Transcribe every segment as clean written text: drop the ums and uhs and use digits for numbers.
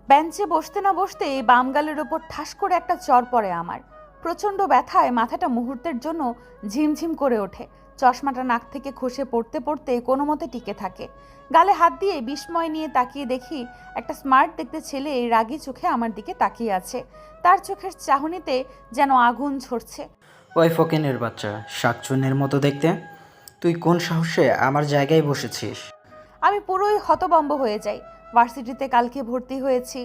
বেঞ্চে বসতে না বসতেই বাম গালের ওপর ঠাস করে একটা চড় পড়ে আমার। প্রচণ্ড ব্যথায় মাথাটা মুহূর্তের জন্য ঝিমঝিম করে ওঠে। চশমাটা নাক থেকে খসে পড়তে পড়তে কোনো মতে টিকে থাকে। গালে হাত দিয়ে বিস্ময় নিয়ে তাকিয়ে দেখি একটা স্মার্ট দেখতে ছেলে রাগী চোখে আমার দিকে তাকিয়ে আছে। তার চোখের চাহনিতে যেন আগুন ঝরছে। ওই ফকিনের বাচ্চা, শাকচুন্নির মতো দেখতে, তুই কোন সাহসে আমার জায়গায় বসেছিস? আমি পুরোই হতভম্ব হয়ে যাই। ভার্সিটিতে কালকে ভর্তি হয়েছি,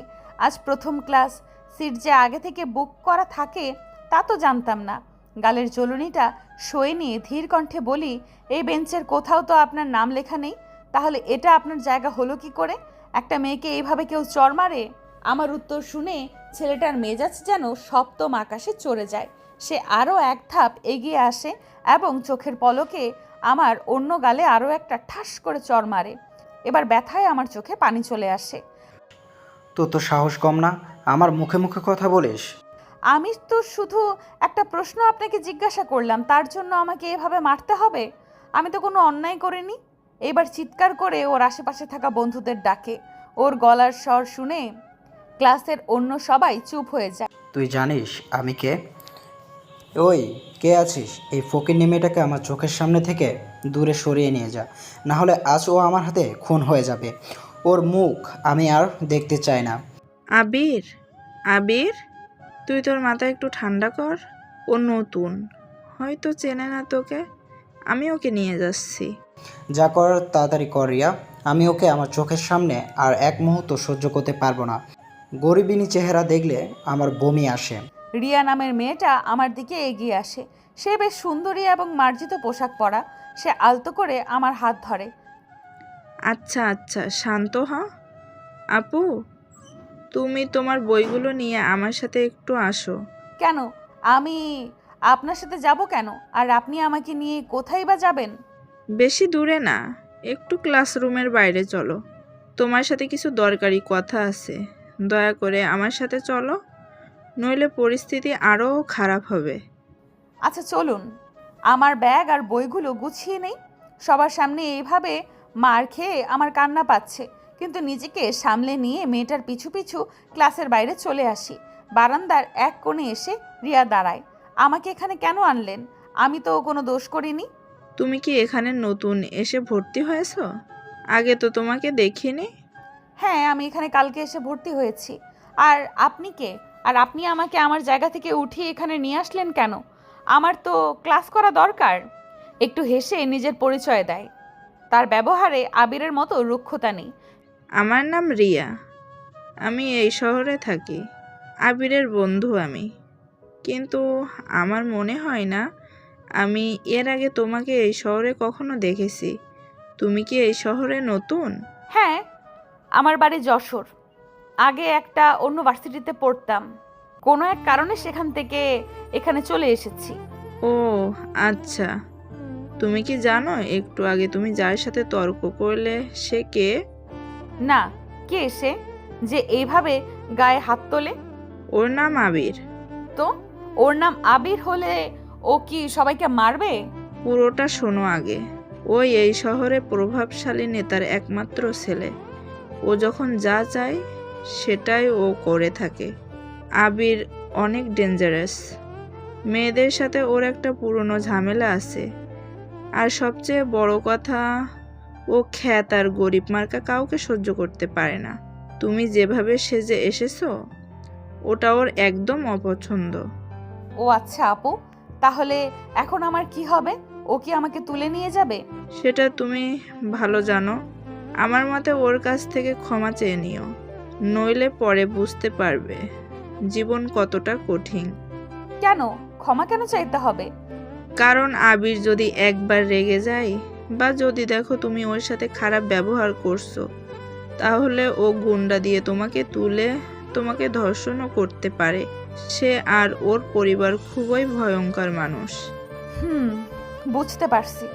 আজ প্রথম ক্লাস। সিট যে আগে থেকে বুক করা থাকে তা তো জানতাম না। গালের জ্বলুনিটা সয়ে নিয়ে ধীর কণ্ঠে বলি, এই বেঞ্চের কোথাও তো আপনার নাম লেখা নেই, তাহলে এটা আপনার জায়গা হলো কি করে? একটা মেয়েকে এইভাবে কেউ চড় মারে? আমার উত্তর শুনে ছেলেটার মেজাজ যেন সপ্তম আকাশে চড়ে যায়। সে আরও এক ধাপ এগিয়ে আসে এবং চোখের পলকে আমার অন্য গালে আরও একটা ঠাস করে চড় মারে। এবার ব্যথায় আমার চোখে পানি চলে আসে। তোর তো সাহস কম না, আমার মুখে মুখে কথা বলিস? আমি তো শুধু একটা প্রশ্ন আপনাকে জিজ্ঞাসা করলাম, তার জন্য আমাকে এভাবে মারতে হবে? আমি তো কোনো অন্যায় করিনি। এবার চিৎকার করে ওর আশেপাশে থাকা বন্ধুদের ডাকে। ওর গলার স্বর শুনে ক্লাসের অন্য সবাই চুপ হয়ে যায়। তুই জানিস আমি কে? ওই, কে আছিস? এই ফকিন্নি মেয়েটাকে আমার চোখের সামনে থেকে দূরে সরিয়ে নিয়ে যা, না হলে আজ ও আমার হাতে খুন হয়ে যাবে। ওর মুখ আমি আর দেখতে চাই না। আবির, আবির, তুই তোর মাথা একটু ঠান্ডা কর। ও নতুন, হয়তো চেনে না তোকে। আমি ওকে নিয়ে যাচ্ছি। যা করার তাড়াতাড়ি কর রিয়া। আমি ওকে আমার চোখের সামনে আর এক মুহূর্ত সহ্য করতে পারবো না। গরিবিনী চেহারা দেখলে আমার বমি আসে। রিয়া নামের মেয়েটা আমার দিকে এগিয়ে আসে। সে বেশ সুন্দরী এবং মার্জিত পোশাক পরা। সে আলতো করে আমার হাত ধরে। আচ্ছা আচ্ছা, শান্ত হ। আপু, তুমি তোমার বইগুলো নিয়ে আমার সাথে একটু আসো। কেন? আমি আপনার সাথে যাব কেন? আর আপনি আমাকে নিয়ে কোথায় বা যাবেন? বেশি দূরে না, একটু ক্লাসরুমের বাইরে চলো। তোমার সাথে কিছু দরকারি কথা আছে। দয়া করে আমার সাথে চলো, নইলে পরিস্থিতি আরও খারাপ হবে। আচ্ছা চলুন। আমার ব্যাগ আর বইগুলো গুছিয়ে নেই। সবার সামনে এইভাবে মার খেয়ে আমার কান্না পাচ্ছে, কিন্তু নিজেকে সামলে নিয়ে মেয়েটার পিছু পিছু ক্লাসের বাইরে চলে আসি। বারান্দার এক কোণে এসে রিয়া দাঁড়ায়। আমাকে এখানে কেন আনলেন? আমি তো কোনো দোষ করিনি। তুমি কি এখানে নতুন এসে ভর্তি হয়েছো? আগে তো তোমাকে দেখিনি। হ্যাঁ, আমি এখানে কালকে এসে ভর্তি হয়েছি। আর আপনি কে? আর আপনি আমাকে আমার জায়গা থেকে উঠিয়ে এখানে নিয়ে আসলেন কেন? আমার তো ক্লাস করা দরকার। একটু হেসে নিজের পরিচয় দেয়। তার ব্যবহারে আবিরের মতো রুক্ষতা নেই। আমার নাম রিয়া, আমি এই শহরে থাকি। আবিরের বন্ধু আমি। কিন্তু আমার মনে হয় না আমি এর আগে তোমাকে এই শহরে কখনো দেখেছি। তুমি কি এই শহরে নতুন? হ্যাঁ, আমার বাড়ি যশোর। আগে একটা অন্য ভার্সিটিতে পড়তাম। কোনো এক কারণে সেখান থেকে এখানে চলে এসেছি। ও আচ্ছা, তুমি কি জানো একটু আগে তুমি যার সাথে তর্ক করলে সে কে? না, কে সে যে এইভাবে গায়ে হাত তোলে? ওর নাম আবির। তো ওর নাম আবির হলে ও কি সবাইকে মারবে? পুরোটা শোনো আগে। ওই এই শহরে প্রভাবশালী নেতার একমাত্র ছেলে। ও যখন যা চায় সেটাই ও করে থাকে। আবির অনেক ডেঞ্জারাস। মেয়েদের সাথে ওর একটা পুরনো ঝামেলা আছে। আর সবচেয়ে বড় কথা, ও খ্যাত আর গরিব মার্কা কাউকে সহ্য করতে পারে না। তুমি যেভাবে সেজে এসেছো ওটা ওর একদম অপছন্দ। ও আচ্ছা আপু, তাহলে এখন আমার কি হবে? ও কি আমাকে তুলে নিয়ে যাবে? সেটা তুমি ভালো জানো। আমার মতে ওর কাছ থেকে ক্ষমা চেয়ে নিও, নইলে পরে বুঝতে পারবে জীবন কতটা কঠিন। কেন? ক্ষমা কেন চাইতে হবে? কারণ আবির যদি একবার রেগে যায়, বা যদি দেখো তুমি ওর সাথে খারাপ ব্যবহার করছো, তাহলে ও গুন্ডা দিয়ে তোমাকে তুলে তোমাকে ধর্ষণও করতে পারে। সে আর ওর পরিবার খুবই ভয়ঙ্কর মানুষ। হুম, বুঝতে পারছি।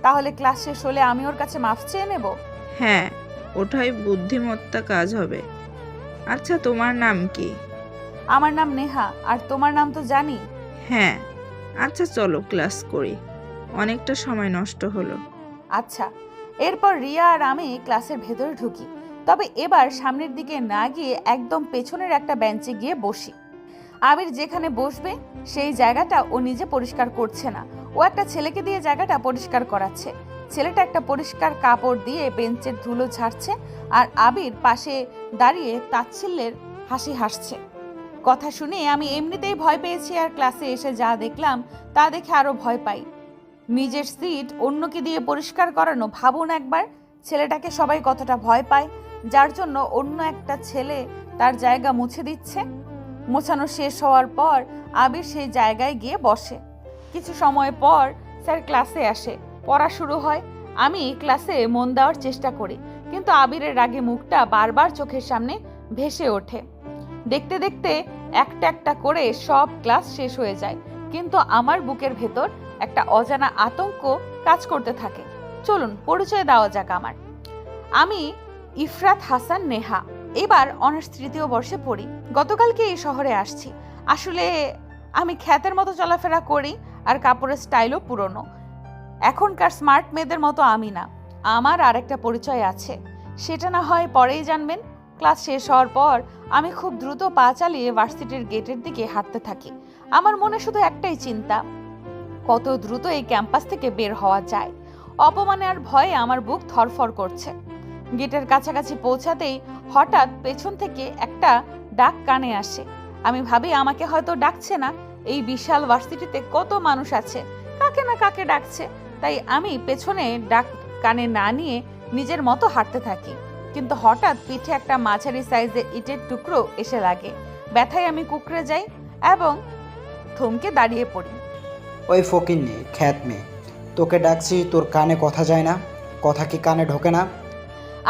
তাহলে ক্লাস শেষ হলে আমি ওর কাছে মাফ চেয়ে নেব? হ্যাঁ, ওটাই বুদ্ধিমত্তা কাজ হবে। আচ্ছা, তোমার নাম কি? আমার নাম নেহা। আর তোমার নাম তো জানি। হ্যাঁ। আচ্ছা চলো ক্লাস করি, অনেকটা সময় নষ্ট হলো। আচ্ছা। এরপর রিয়া আর আমি ক্লাসের ভেতরে ঢুকি। তবে এবার সামনের দিকে না গিয়ে একদম পেছনের একটা বেঞ্চে গিয়ে বসি। আবির যেখানে বসবে সেই জায়গাটা ও নিজে পরিষ্কার করছে না, ও একটা ছেলেকে দিয়ে জায়গাটা পরিষ্কার করাচ্ছে। ছেলেটা একটা পরিষ্কার কাপড় দিয়ে বেঞ্চের ধুলো ঝাড়ছে আর আবির পাশে দাঁড়িয়ে তাচ্ছিল্যের হাসি হাসছে। কথা শুনে আমি এমনিতেই ভয় পেয়েছি, আর ক্লাসে এসে যা দেখলাম তা দেখে আরো ভয় পাই। নিজের সিট অন্যকে দিয়ে পরিষ্কার করানো, ভাবুন একবার। ছেলেটাকে সবাই কতটা ভয় পায়, যার জন্য অন্য একটা ছেলে তার জায়গা মুছে দিচ্ছে। মোছানো শেষ হওয়ার পর আবির সেই জায়গায় গিয়ে বসে। কিছু সময় পর স্যার ক্লাসে আসে, পড়া শুরু হয়। আমি ক্লাসে মন দেওয়ার চেষ্টা করি, কিন্তু আবিরের রাগে মুখটা বারবার চোখের সামনে ভেসে ওঠে। দেখতে দেখতে একটা একটা করে সব ক্লাস শেষ হয়ে যায়, কিন্তু আমার বুকের ভেতর একটা অজানা আতঙ্ক কাজ করতে থাকে। চলুন পরিচয় দেওয়া যাক আমার। আমি ইফরাত হাসান নেহা, এবার অনার্স 3য় বর্ষে পড়ি। গতকালকে এই শহরে আসছি। আসলে আমি খ্যাতের মতো চলাফেরা করি, আর কাপড়ের স্টাইলও পুরনো। এখনকার স্মার্ট মেয়েদের মতো আমি না, আমার আর একটা পরিচয় আছে, সেটা না হয় পরেই জানবেন। ক্লাস শেষ হওয়ার পর আমি খুব দ্রুত পা চালিয়ে ভার্সিটির গেটের দিকে হাঁটতে থাকি। আমার মনে শুধু একটাই চিন্তা, কত দ্রুত এই ক্যাম্পাস থেকে বের হওয়া যায়। অপমানে আর ভয়ে আমার বুক থরফর করছে। গেটের কাছাকাছি পৌঁছাতেই হঠাৎ পেছন থেকে একটা ডাক কানে আসে। আমি ভাবি আমাকে হয়তো ডাকছে না, এই বিশাল ভার্সিটিতে কত মানুষ আছে, কাকে না কাকে ডাকছে। তাই আমি পেছনে ডাক কানে না নিয়ে নিজের মতো হাঁটতে থাকি। কিন্তু হঠাৎ পিঠে একটা মাঝারি সাইজের ইটের টুকরো এসে লাগে। ব্যথায় আমি কুঁকড়ে যাই এবং থমকে দাঁড়িয়ে পড়ি। ওই ফকিন্নি খ্যাত মেয়ে, তোকে ডাকছি, তোর কানে কথা যায় না? কথা কি কানে ঢোকে না?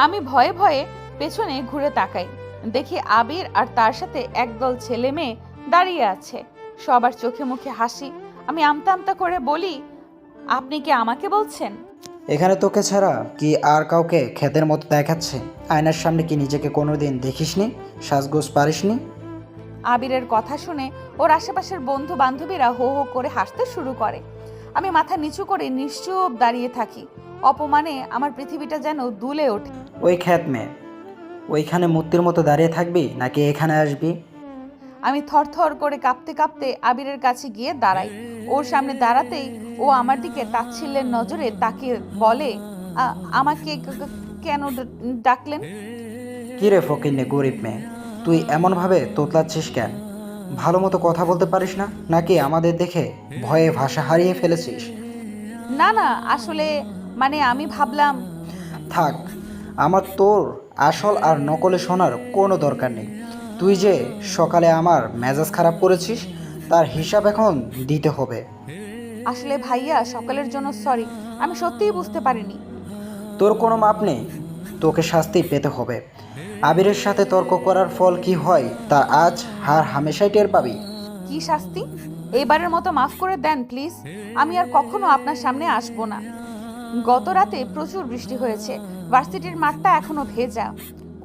আমি ভয়ে ভয়ে পেছনে ঘুরে তাকাই, দেখি আবির আর তার সাথে একদল ছেলে মেয়ে দাঁড়িয়ে আছে। সবার চোখে মুখে হাসি। আমি আমতা আমতা করে বলি, আপনি কি আমাকে বলছেন? এখানে তোকে ছাড়া কি আর কাউকে ক্ষেতের মতো দেখাচ্ছে? আয়নার সামনে কি নিজেকে কোনোদিন দেখিসনি? সাজগোজ পারিসনি? আবিরের কথা শুনে ওর আশেপাশের বন্ধু বান্ধবীরা হো হো করে হাসতে শুরু করে। আমি মাথা নিচু করে নিশ্চুপ দাঁড়িয়ে থাকি। অপমানে আমার পৃথিবীটা যেন দুলে ওঠে। ওই খ্যাত মেয়ে, ওইখানে মূর্তির মতো দাঁড়িয়ে থাকবি নাকি এখানে আসবি? আমি থরথর করে কাঁপতে কাঁপতে আবিরের কাছে গিয়ে দাঁড়াই। ওর সামনে দাঁড়াতেই ও আমার দিকে তাচ্ছিল্যের নজরে তাকিয়ে বলে, আমাকে কেন ডাকলেন? কি রে ফকিন্নি গরিব মেয়ে, তুই এমনভাবে তোতলাচ্ছিস কেন? ভালো মতো কথা বলতে পারিস না, নাকি আমাদের দেখে ভয়ে ভাষা হারিয়ে ফেলেছিস? না না, আসলে আমি ভাবলাম। থাক, আমার তোর আসল আর নকলে শোনার কোনো দরকার নেই। তুই যে সকালে আমার মেজাজ খারাপ করেছিস, তার হিসাব এখন দিতে হবে। আসলে ভাইয়া, সকালের জন্য সরি, আমি সত্যিই বুঝতে পারিনি। তোর কোনো মাপ নেই, তোকে শাস্তি পেতে হবে। আবিরের সাথে তর্ক করার ফল কি হয় তা আজ হার হামেশাই টের পাবি। কি শাস্তি? এবারের মতো মাফ করে দেন প্লিজ, আমি আর কখনো আপনার সামনে আসবো না। গত রাতে প্রচুর বৃষ্টি হয়েছে, ভার্সিটির মাঠটা এখনো ভেজা,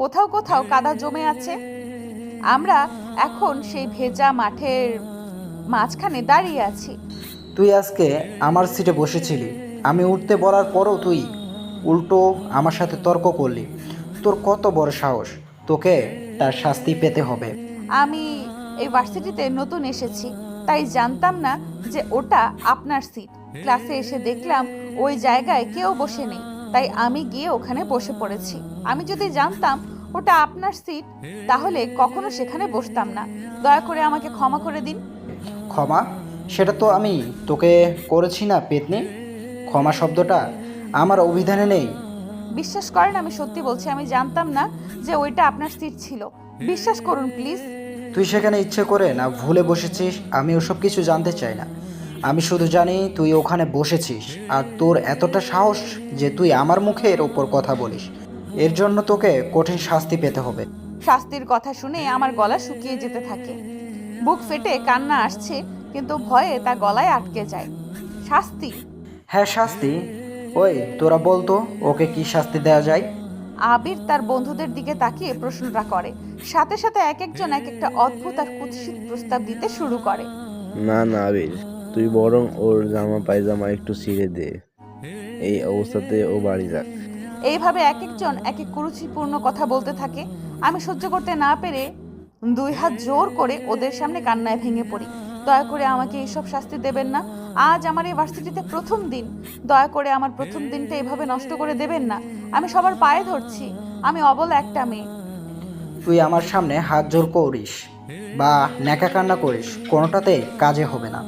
কোথাও কোথাও কাদা জমে আছে। আমরা এখন সেই ভেজা মাঠের মাঝখানে দাঁড়িয়ে আছি। তুই আজকে আমার সিটে বসেছিলি, আমি উঠতে বলার পরও তুই উল্টো আমার সাথে তর্ক করলি। তোর কত বড় সাহস! তোকে তার শাস্তি পেতে হবে। আমি এই ভার্সিটিতে নতুন এসেছি, তাই জানতাম না যে ওটা আপনার সিট। ক্লাসে এসে দেখলাম ওই জায়গায় কেউ বসে নেই, তাই আমি গিয়ে ওখানে বসে পড়েছি। আমি যদি জানতাম ওটা আপনার সিট, তাহলে কখনো সেখানে বসতাম না। দয়া করে আমাকে ক্ষমা করে দিন। ক্ষমা? সেটা তো আমি তোকে করেছি না পেতনি। ক্ষমা শব্দটা আমার অভিধানে নেই। বিশ্বাস করেন, আমি সত্যি বলছি, আমি জানতাম না যে ওইটা আপনার সিট ছিল। বিশ্বাস করুন প্লিজ। তুই সেখানে ইচ্ছে করে না ভুলে বসেছিস, আমি ওসব কিছু জানতে চাই না। আমি শুধু জানি তুই ওখানে বসেছিস, আর তোর এতটা সাহস যে তুই আমার মুখের ওপর কথা বলিস। এর জন্য তোকে কঠিন শাস্তি পেতে হবে। শাস্তির কথা শুনে আমার গলা শুকিয়ে যেতে থাকে। বুক ফেটে কান্না আসছে, কিন্তু ভয়ে তা গলায় আটকে যায়। শাস্তি? হ্যাঁ শাস্তি। ওই তোরা বলতো ওকে কি শাস্তি দেওয়া যায়? আবির তার বন্ধুদের দিকে তাকিয়ে প্রশ্নটা করে। সাথে সাথে এক একজন এক একটা অদ্ভুত আর কুৎসিত প্রস্তাব দিতে শুরু করে। না না আবির, তুই বরং ওর জামা পায়জামা একটু ছিঁড়ে দে, এই অবস্থাতে ও বাড়ি যাক। এইভাবে এক একজন এক এক কুরুচিপূর্ণ কথা বলতে থাকে। আমি সহ্য করতে না পেরে 2 হাত জোর করে ওদের সামনে কান্নায় ভেঙে পড়ি। দয়া করে আমাকে এইসব শাস্তি দেবেন না। আজ আমার এই ভার্সিটিতে প্রথম দিন। দয়া করে আমার প্রথম দিনটা এভাবে নষ্ট করে দেবেন না। আমি সবার পায়ে ধরছি। আমি অবলা একটা মেয়ে। তুই আমার সামনে হাত জোর করিস বা ন্যাকা কান্না করিস, কোনোটাতেই কাজে হবে না।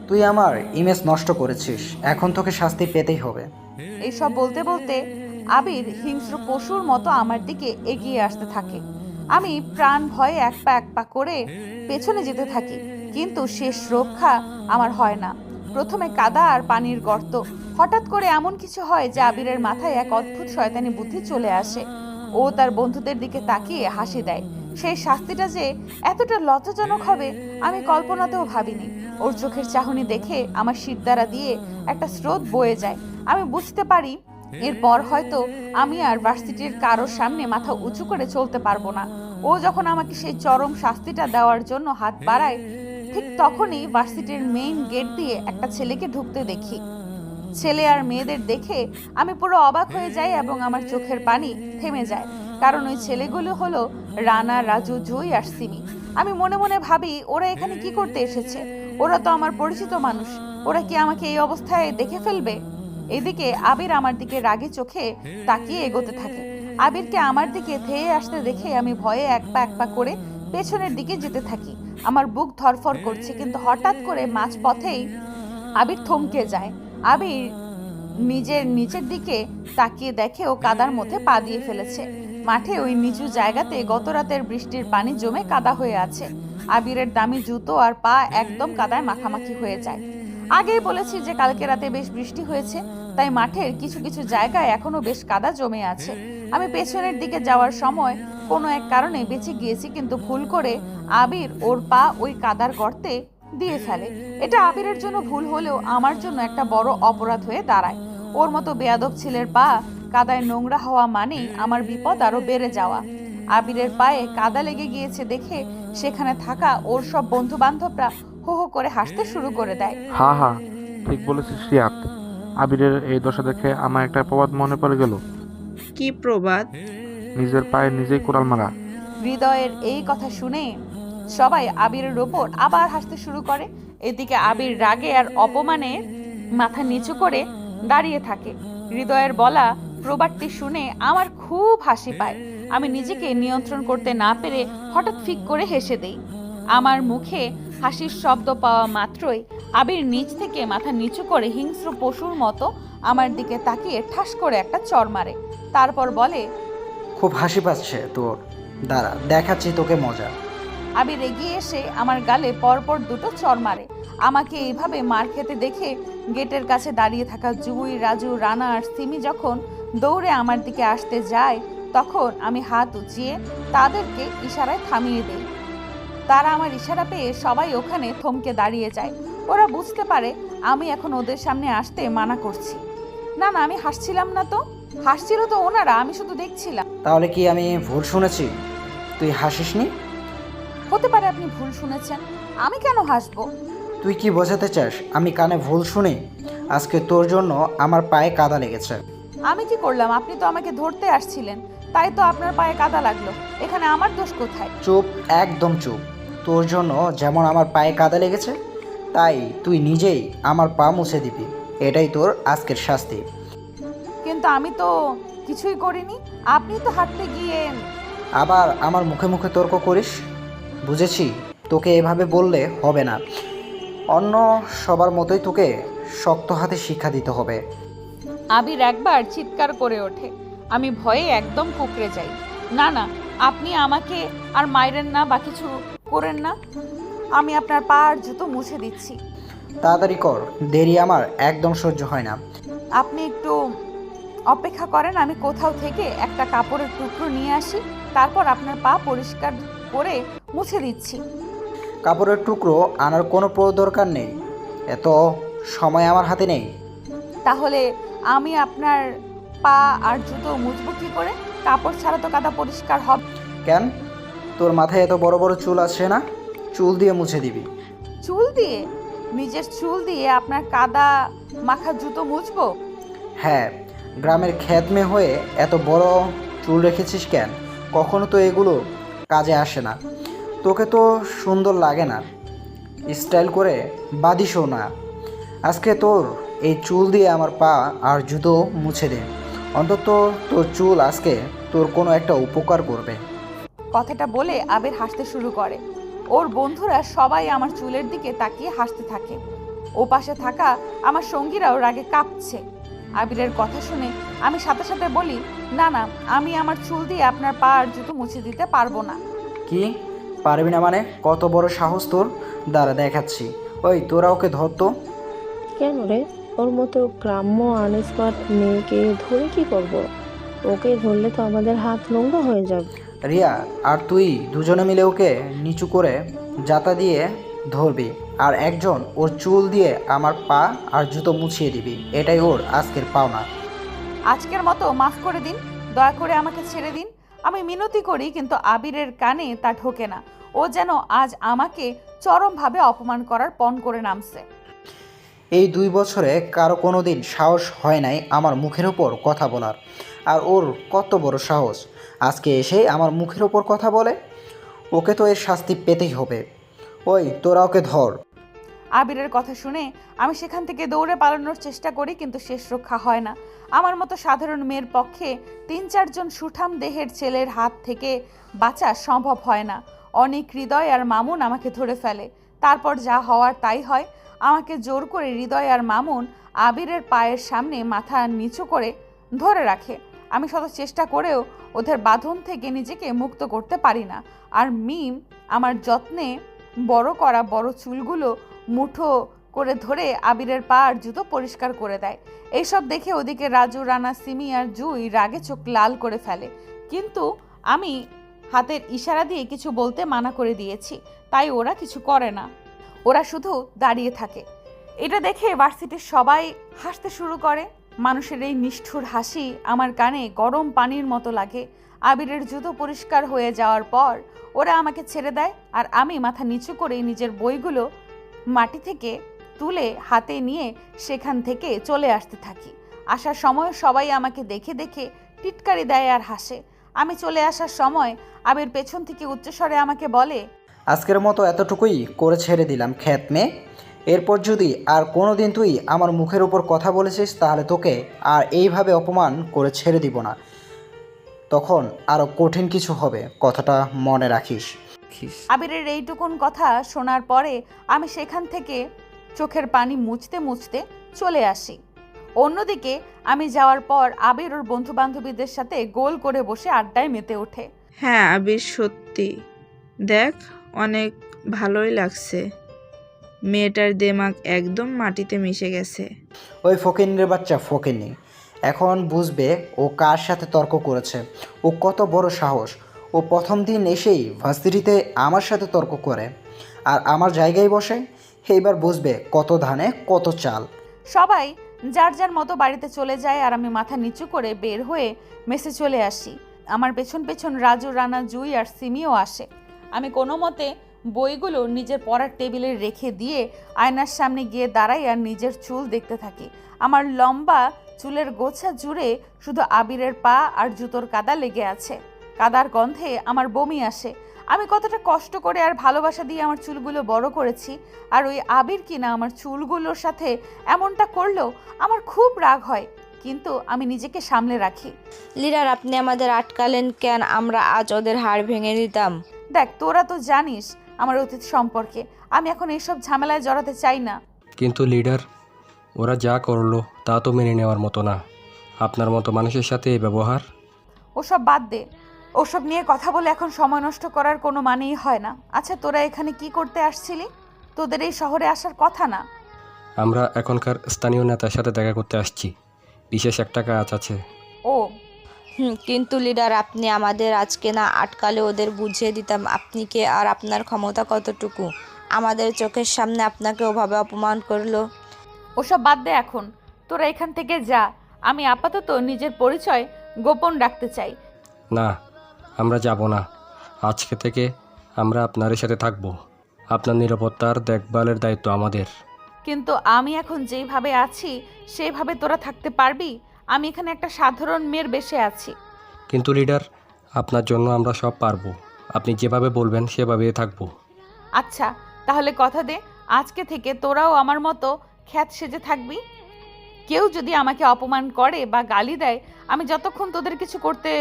তুই আমার ইমেজ নষ্ট করেছিস, এখন তোকে শাস্তি পেতেই হবে। এইসব বলতে বলতে আবির হিংস্র পশুর মতো আমার দিকে এগিয়ে আসতে থাকে। আমি প্রাণ ভয়ে এক পা করে পেছনে যেতে থাকি, কিন্তু শেষ রক্ষা আমার হয় না। প্রথমে কাদা আর পানির গর্ত। হঠাৎ করে এমন কিছু হয় যে আবিরের মাথায় এক অদ্ভুত শয়তানি বুদ্ধি চলে আসে। ও তার বন্ধুদের দিকে তাকিয়ে হাসি দেয়। সেই শাস্তিটা যে এতটা লজ্জাজনক হবে আমি কল্পনাতেও ভাবিনি। ওর চোখের চাহনি দেখে আমার শিরদাঁড়া দিয়ে একটা স্রোত বয়ে যায়। আমি বুঝতে পারি এরপর হয়তো আমি আর ভার্সিটির কারোর সামনে মাথা উঁচু করে চলতে পারবো না। ও যখন আমাকে সেই চরম শাস্তিটা দেওয়ার জন্য হাত বাড়ায়, ঠিক তখনই ভার্সিটির মেইন গেট দিয়ে একটা ছেলেকে ঢুকতে দেখি। ছেলে আর মেয়েদের দেখে আমি পুরো অবাক হয়ে যাই এবং আমার চোখের পানি থেমে যায়। কারণ ওই ছেলেগুলো হলো রানা, রাজু, জুই আর সিমি। আমি মনে মনে ভাবি, ওরা এখানে কি করতে এসেছে? ওরা তো আমার পরিচিত মানুষ। ওরা কি আমাকে এই অবস্থায় দেখে ফেলবে? এদিকে আবির আমার দিকে রাগে চোখে তাকিয়ে এগোতে থাকে। আবিরকে আমার দিকে ধেয়ে আসতে দেখে আমি ভয়ে এক পা করে পেছনের দিকে যেতে থাকি। আমার বুক ধরফর করছে, কিন্তু হঠাৎ করে মাঝ পথেই আবির থমকে যায়। আবির নিজের নিচের দিকে তাকিয়ে দেখে ও কাদার মধ্যে পা দিয়ে ফেলেছে। মাঠে ওই নিচু জায়গাতে গত রাতের বৃষ্টির পানি জমে কাদা হয়ে আছে। আবিরের দামি জুতো আর পা একদম কাদায় মাখামাখি হয়ে যায়। আগেই বলেছি যে কালকে রাতে বেশ বৃষ্টি হয়েছে, তাই মাঠের কিছু কিছু জায়গায় এখনো বেশ কাদা জমে আছে। আমি পেছনের দিকে যাওয়ার সময় কোনো এক কারণে বেঁচে গিয়েছি, কিন্তু ভুল করে আবির ওর পা ওই কাদার গর্তে দিয়ে ফেলে। এটা আবিরের জন্য ভুল হলেও আমার জন্য একটা বড় অপরাধ হয়ে দাঁড়ায়। ওর মতো বেয়াদব ছেলের পা কাদায় নোংরা হওয়া মানেই আমার বিপদ আরো বেড়ে যাওয়া। আবিরের পায়ে কাদা লেগে গিয়েছে দেখে সেখানে থাকা ওর সব বন্ধু বান্ধবরা হো হো করে হাসতে শুরু করে দেয়। হা, ঠিক বলেছিস রিয়াদ। আবিরের এই দশা দেখে আমার একটা প্রবাদ মনে পড়ে গেল। কি প্রবাদ? নিজের পায়ে নিজেই কোড়াল মারা। হৃদয়ের এই কথা শুনে সবাই আবিরের ওপর আবার হাসতে শুরু করে। এদিকে আবির রাগে আর অপমানে মাথা নিচু করে দাঁড়িয়ে থাকে। হৃদয়ের বলা প্রবাদটি শুনে আমার খুব হাসি পায়। আমি নিজেকে নিয়ন্ত্রণ করতে না পেরে হঠাৎ ফিক করে হেসে দেই। আমার মুখে হাসির শব্দ পাওয়া মাত্রই আবির নিচ থেকে মাথা নিচু করে হিংস্র পশুর মতো আমার দিকে তাকিয়ে ঠাস করে একটা চড় মারে। তারপর বলে, খুব হাসি পাচ্ছে তোর, দাঁড়া দেখাচ্ছি তোকে মজা। আবির এগিয়ে এসে আমার গালে পরপর দুটো চড় মারে। আমাকে এইভাবে মার খেতে দেখে গেটের কাছে দাঁড়িয়ে থাকা জুই, রাজু, রানা আর সিমি যখন দৌড়ে আমার দিকে আসতে যায়, তখন আমি হাত উঁচিয়ে তাদেরকে ইশারায় থামিয়ে দেই। তারা আমার ইশারা পেয়ে সবাই ওখানে থমকে দাঁড়িয়ে যায়। ওরা বুঝতে পারে আমি এখন ওদের সামনে আসতে মানা করছি। না না, আমি হাসছিলাম না তো। হাসছিল তো ওনারা, আমি শুধু দেখছিলাম। তাহলে কি আমি ভুল শুনেছি? তুই হাসিসনি? হতে পারে আপনি ভুল শুনেছেন, আমি কেন হাসবো? তুই কি বোঝাতে চাস আমি কানে ভুল শুনি? আজকে তোর জন্য আমার পায়ে কাদা লেগেছে। আমি কি করলাম? আপনি তো আমাকে ধরতে আসছিলেন, তাই তো আপনার পায়ে কাদা লাগলো। এখানে আমার দোষ কোথায়? চুপ, একদম চুপ। তোর জন্য যেমন আমার পায়ে কাদা লেগেছে, তাই তুই নিজেই আমার পা মুছে দিবি। এটাই তোর আজকের শাস্তি। কিন্তু আমি তো কিছুই করিনি। আপনি তো হাঁটতে গিয়ে। আবার আমার মুখে মুখে তর্ক করিস? বুঝেছি, তোকে এভাবে বললে হবে না। অন্য সবার মতোই তোকে শক্ত হাতে শিক্ষা দিতে হবে। আবির একবার চিৎকার করে ওঠে। আমি ভয়ে একদম কুঁকড়ে যাই। না না, আপনি আমাকে আর মাইরেন না বা কিছু করেন না। আমি আপনার পা আর জুতো মুছে দিচ্ছি। তাড়াতাড়ি কর, দেরি আমার একদম সহ্য হয় না। আপনি একটু অপেক্ষা করেন, আমি কোথাও থেকে একটা কাপড়ের টুকরো নিয়ে আসি, তারপর আপনার পা পরিষ্কার করে মুছে দিচ্ছি। কাপড়ের টুকরো আনার কোনো দরকার নেই, এত সময় আমার হাতে নেই। তাহলে আমি আপনার পা আর জুতো মুছবো কি করে? কাপড় ছাড়া তো কাদা পরিষ্কার হবে। কেন, তোর মাথায় এত বড় বড় চুল আছে না? চুল দিয়ে মুছে দিবি। চুল দিয়ে? নিজের চুল দিয়ে আপনার কাদা মাখা জুতো মুছবো? হ্যাঁ, গ্রামের খ্যাতমে হয়ে এত বড় চুল রেখেছিস কেন? কখনো তো এগুলো কাজে আসে না। তোকে তো সুন্দর লাগে না, স্টাইল করে বাঁধিসও না। আজকে তোর এই চুল দিয়ে আমার পা আর জুতো মুছে দে। অন্তত তোর চুল আজকে তোর কোনো একটা উপকার করবে। কথাটা বলে আবির হাসতে শুরু করে। ওর বন্ধুরা সবাই আমার চুলের দিকে তাকিয়ে হাসতে থাকে। ও পাশে থাকা আমার সঙ্গীরাও রাগে কাঁপছে। আবিরের কথা শুনে আমি সাথে সাথে বলি, না না, আমি আমার চুল দিয়ে আপনার পা আর জুতো মুছে দিতে পারবো না। কি পারবি না মানে? কত বড় সাহস তোর! দাঁড়া দেখাচ্ছি। ওই তোরা ওকে ধর তো। কেন রে? ওর মতো গ্রাম্য আনস্মার্ট মেয়েকে ধরে কি করব? ওকে ধরলে তো আমাদের হাত নোংরা হয়ে যাবে। রিয়া আর তুই দুজনে মিলে ওকে নিচু করে জাতা দিয়ে ধরবি, আর একজন ওর চুল দিয়ে আমার পা আর জুতো মুছিয়ে দিবি। এটাই ওর আজকের পাওনা। আজকের মতো মাফ করে দিন, দয়া করে আমাকে ছেড়ে দিন। আমি মিনতি করি, কিন্তু আবিরের কানে তা ঢোকে না। ও যেন আজ আমাকে চরমভাবে অপমান করার পণ করে নামছে। এই 2 বছরে কারো কোনো দিন সাহস হয় নাই আমার মুখের ওপর কথা বলার, আর ওর কত বড় সাহস আজকে এসে আমার মুখের ওপর কথা বলে। ওকে তো এর শাস্তি পেতেই হবে। ওই তোরা ওকে ধর। আবিরের কথা শুনে আমি সেখান থেকে দৌড়ে পালানোর চেষ্টা করি, কিন্তু শেষ রক্ষা হয় না। আমার মতো সাধারণ মেয়ের পক্ষে 3-4 জন সুঠাম দেহের ছেলের হাত থেকে বাঁচা সম্ভব হয় না। অনেক হৃদয় আর মামুন আমাকে ধরে ফেলে। তারপর যা হওয়ার তাই হয়। আমাকে জোর করে হৃদয় আর মামুন আবিরের পায়ের সামনে মাথা নিচু করে ধরে রাখে। আমি শত চেষ্টা করেও ওদের বাঁধন থেকে নিজেকে মুক্ত করতে পারি না। আর মিম আমার যত্নে বড় করা বড় চুলগুলো মুঠো করে ধরে আবিরের পা আর জুতো পরিষ্কার করে দেয়। এইসব দেখে ওদিকে রাজু, রানা, সিমি আর জুই রাগে চোখ লাল করে ফেলে, কিন্তু আমি হাতের ইশারা দিয়ে কিছু বলতে মানা করে দিয়েছি, তাই ওরা কিছু করে না। ওরা শুধু দাঁড়িয়ে থাকে। এটা দেখে ভার্সিটির সবাই হাসতে শুরু করে। মানুষের এই নিষ্ঠুর হাসি আমার কানে গরম পানির মতো লাগে। আবিরের জুতো পরিষ্কার হয়ে যাওয়ার পর ওরা আমাকে ছেড়ে দেয়, আর আমি মাথা নিচু করে নিজের বইগুলো মাটি থেকে তুলে হাতে নিয়ে সেখান থেকে চলে আসতে থাকি। আসার সময় সবাই আমাকে দেখে দেখে টিটকারি দেয় আর হাসে। আমি চলে আসার সময় আবির পেছন থেকে উচ্চস্বরে আমাকে বলে, আজকের মতো এতটুকুই করে ছেড়ে দিলাম খ্যাত মেয়ে। এরপর যদি আর কোনো দিন তুই আমার মুখের উপর কথা বলেছিস, তাহলে তোকে আর এইভাবে অপমান করে ছেড়ে দিব না। তখন আরও কঠিন কিছু হবে, কথাটা মনে রাখিস। আবিরের এইটুকুন কথা শোনার পরে আমি সেখান থেকে চোখের পানি মুছতে মুছতে চলে আসি। অন্যদিকে আমি যাওয়ার পর আবির ওর বন্ধু বান্ধবীদের সাথে গোল করে বসে আড্ডায় মেতে ওঠে। হ্যাঁ আবির, সত্যি দেখ, অনেক ভালোই লাগছে। মেয়েটার দেমাগ একদম মাটিতে মিশে গেছে। ওই ফকিন্নির বাচ্চা ফকিন্নি এখন বুঝবে ও কার সাথে তর্ক করেছে। ও কত বড় সাহস! ও প্রথম দিন এসেই ভার্সিটিতে আমার সাথে তর্ক করে আর আমার জায়গায় বসে। এইবার বুঝবে কত ধানে কত চাল। সবাই যার যার মতো বাড়িতে চলে যায়, আর আমি মাথা নিচু করে বের হয়ে মেসে চলে আসি। আমার পেছন পেছন রাজু, রানা, জুই আর সিমিও আসে। আমি কোনো মতে বইগুলো নিজের পড়ার টেবিলে রেখে দিয়ে আয়নার সামনে গিয়ে দাঁড়াই আর নিজের চুল দেখতে থাকি। আমার লম্বা চুলের গোছা জুড়ে শুধু আবিরের পা আর জুতোর কাদা লেগে আছে। কাদার গন্ধে আমার বমি আসে। আমি কতটা কষ্ট করে আর ভালোবাসা দিয়ে আমার চুলগুলো বড় করেছি, আর ওই আবির কিনা আমার চুলগুলোর সাথে এমনটা করলেও আমার খুব রাগ হয়, কিন্তু আমি নিজেকে সামলে রাখি। লিডার, আপনি আমাদের আটকালেন কেন? আমরা আজ ওদের হাড় ভেঙে দিতাম। দেখ, তোরা তো জানিস আমার অতীত সম্পর্কে। আমি এখন এইসব ঝামেলায় জড়াতে চাই না। কিন্তু লিডার, ওরা যা করলো তা তো মেনে নেওয়ার মতো না। আপনার মতো মানুষের সাথে এই ব্যবহার। ওসব বাদ দে, ওসব নিয়ে কথা বলে এখন সময় নষ্ট করার কোনো মানেই হয় না। আচ্ছা, তোরা এখানে কি করতে আসছিলি? তোদের এই শহরে আসার কথা না। আমরা এখনকার স্থানীয় নেতার সাথে দেখা করতে আসছি, বিশেষ একটা কাজ আছে। ও, কিন্তু লিডার, আপনি আমাদের আজকে না আটকালে ওদের বুঝিয়ে দিতাম আপনি কে আর আপনার ক্ষমতা কতটুকু। আমাদের চোখের সামনে আপনাকে ওভাবে অপমান করলো। ওসব বাদ দে এখন, তোরা এখান থেকে যা। আমি আপাতত নিজের পরিচয় গোপন রাখতে চাই। না, আমরা যাব না। আজকে থেকে আমরা আপনার সাথে থাকব। আপনার নিরাপত্তার দেখভালের দায়িত্ব আমাদের। কিন্তু আমি এখন যেইভাবে আছি সেইভাবে তোরা থাকতে পারবি? আমি এখানে একটা সাধারণ মেয়ের বেশে আছি। কিন্তু লিডার, আপনার জন্য আমরা সব পারবো। আপনি যেভাবে বলবেন সেভাবেই থাকবো। আচ্ছা, তাহলে কথা দে, আজকে থেকে তোরাও আমার মতো খ্যাত সেজে থাকবি। কেউ যদি আমাকে অপমান করে বা গালি দেয়, আমি যতক্ষণ তোদের কিছু করতে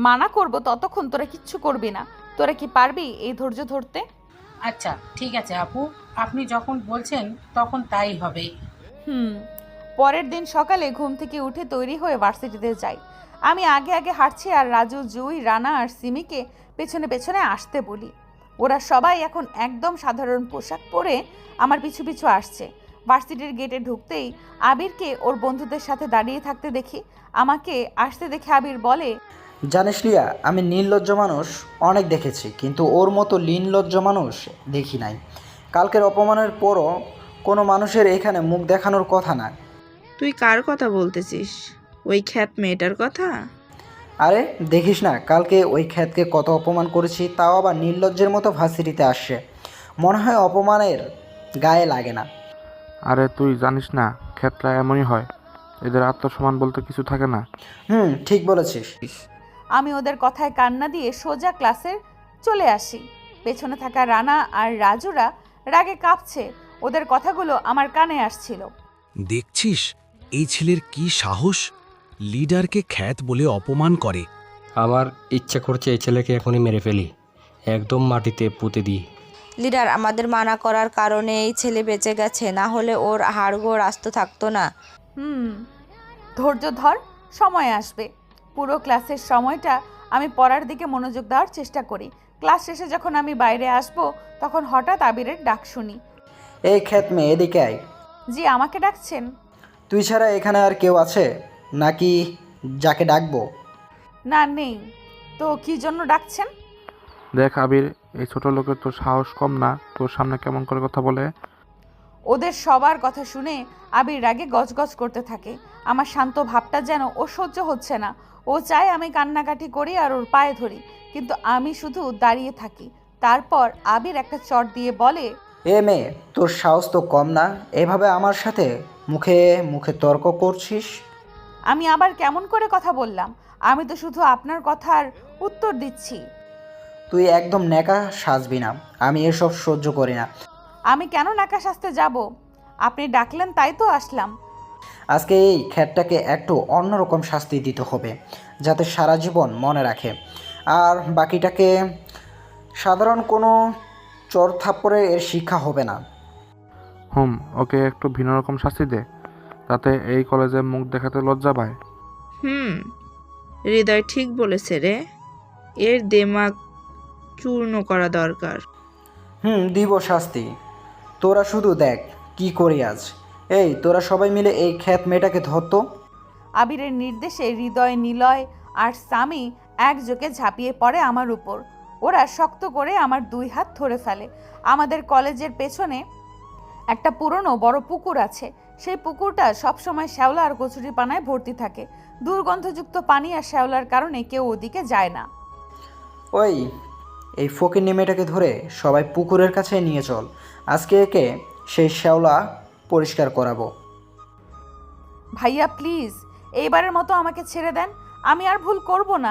মানা করব ততক্ষণ তোরা কিচ্ছু করবি না। তোরা কি পারবি এই ধৈর্য ধরতে? আচ্ছা ঠিক আছে আপু, আপনি যখন বলছেন তখন তাই হবে। পরের দিন সকালে ঘুম থেকে উঠে তৈরি হয়ে ভার্সিটিতে যাই। আমি আগে আগে হাঁটছি আর রাজু, জুই, রানা আর সিমিকে পেছনে পেছনে আসতে বলি। ওরা সবাই এখন একদম সাধারণ পোশাক পরে আমার পিছু পিছু আসছে। ভার্সিটির গেটে ঢুকতেই আবিরকে ওর বন্ধুদের সাথে দাঁড়িয়ে থাকতে দেখি। আমাকে আসতে দেখে আবির বলে, জানিস রিয়া, আমি নির্লজ্জ মানুষ অনেক দেখেছি, কিন্তু ওর মতো নির্লজ্জ মানুষ দেখি নাই। কালকের অপমানের পরও কোনো মানুষের এখানে মুখ দেখানোর কথা না। তুই কার কথা বলতেছিস? ওই খ্যাত মেয়েটার কথা? আরে দেখিস না, কালকে ওই খ্যাতকে কত অপমান করেছি, তাও আবার নির্লজ্জের মতো ভার্সিটিতে আসছে। মনে হয় অপমানের গায়ে লাগে না। আরে তুই জানিস না, ক্ষেতরা এমনই হয়, এদের আত্মসম্মান বলতে কিছু থাকে না। ঠিক বলেছিস। আমি ওদের কথায় কান্না দিয়ে সোজা ক্লাসে চলে আসি। পেছনে থাকা রানা আর রাজুরা রাগে কাঁপছে। ওদের কথাগুলো আমার কানে আসছিল। দেখছিস এই ছেলের কি সাহস, লিডারকে খ্যাত বলে অপমান করে। আমার ইচ্ছে করছে এই ছেলেকে এখনই মেরে ফেলি, একদম মাটিতে পুঁতে দিই। লিডার, আমাদের মানা করার কারণে এই ছেলে বেঁচে গেছে, না হলে ওর হাড়গোড় আস্ত থাকতো না। ধৈর্য ধর, সময় আসবে। পুরো ক্লাসের সময়টা আমি পড়ার দিকে মনোযোগ দেওয়ার চেষ্টা করি। ক্লাস শেষে যখন আমি বাইরে আসব, তখন হঠাৎ আবিরের ডাক শুনি। এই খ্যাত মেয়ে, এদিকে আয়। জি, আমাকে ডাকছেন? তুই ছাড়া এখানে আর কেউ আছে নাকি যাকে ডাকবো? না, নেই তো। কি জন্য ডাকছেন? দেখ আবির, এই ছোট লোকের তোর সাহস কম না, তোর সামনে কেমন করে কথা বলে। ওদের সবার কথা শুনে আবির রাগে গজগজ করতে থাকে। আমার শান্ত ভাবটা যেন ও সহ্য হচ্ছে না। ও চায় আমি কান্নাকাটি করি আর ওর পায়ে ধরি, কিন্তু আমি শুধু দাঁড়িয়ে থাকি। তারপর আবির একটা চট দিয়ে বলে, এ মেয়ে, তোর সাহস তো কম না, এভাবে আমার সাথে মুখে মুখে তর্ক করছিস। আমি আবার কেমন করে কথা বললাম? আমি তো শুধু আপনার কথার উত্তর দিচ্ছি। তুই একদম ন্যাকা সাজবি না, আমি এসব সহ্য করি না। আমি কেন নাকা সাজতে যাব? আপনি ডাকলেন তাই তো আসলাম। আজকে এই খ্যাতটাকে একটু অন্যরকম শাস্তি দিতে হবে, যাতে সারা জীবন মনে রাখে। আর বাকিটাকে সাধারণ কোনো চর থাপ্পড়ে এর শিক্ষা হবে না। ওকে একটু ভিন্ন রকম শাস্তি দে, যাতে এই কলেজে মুখ দেখাতে লজ্জা পায়। হৃদয় ঠিক বলেছে রে, এর দেমাগ চূর্ণ করা দরকার। দিব শাস্তি। তোরা শুধু দেখ কি করি আজ। এই তোরা সবাই মিলে এই খ্যাত মেয়েটাকে ধরতো। আবিরের নির্দেশে হৃদয়, নিলয় আর সামি একযোগে ঝাঁপিয়ে পড়ে আমার উপর। ওরা শক্ত করে আমার 2 হাত ধরে ফেলে। আমাদের কলেজের পেছনে একটা পুরনো বড় পুকুর আছে। সেই পুকুরটা সবসময় শ্যাওলা আর কচুরি পানায় ভর্তি থাকে। দুর্গন্ধযুক্ত পানি আর শ্যাওলার কারণে কেউ ওদিকে যায় না। এই ফকিন্নি মেয়েটাকে ধরে সবাই পুকুরের কাছে নিয়ে চল। আজকে একে সেই শ্যাওলা পরিষ্কার করাবো। ভাইয়া প্লিজ, এইবারের মতো আমাকে ছেড়ে দেন। আমি আর ভুল করব না।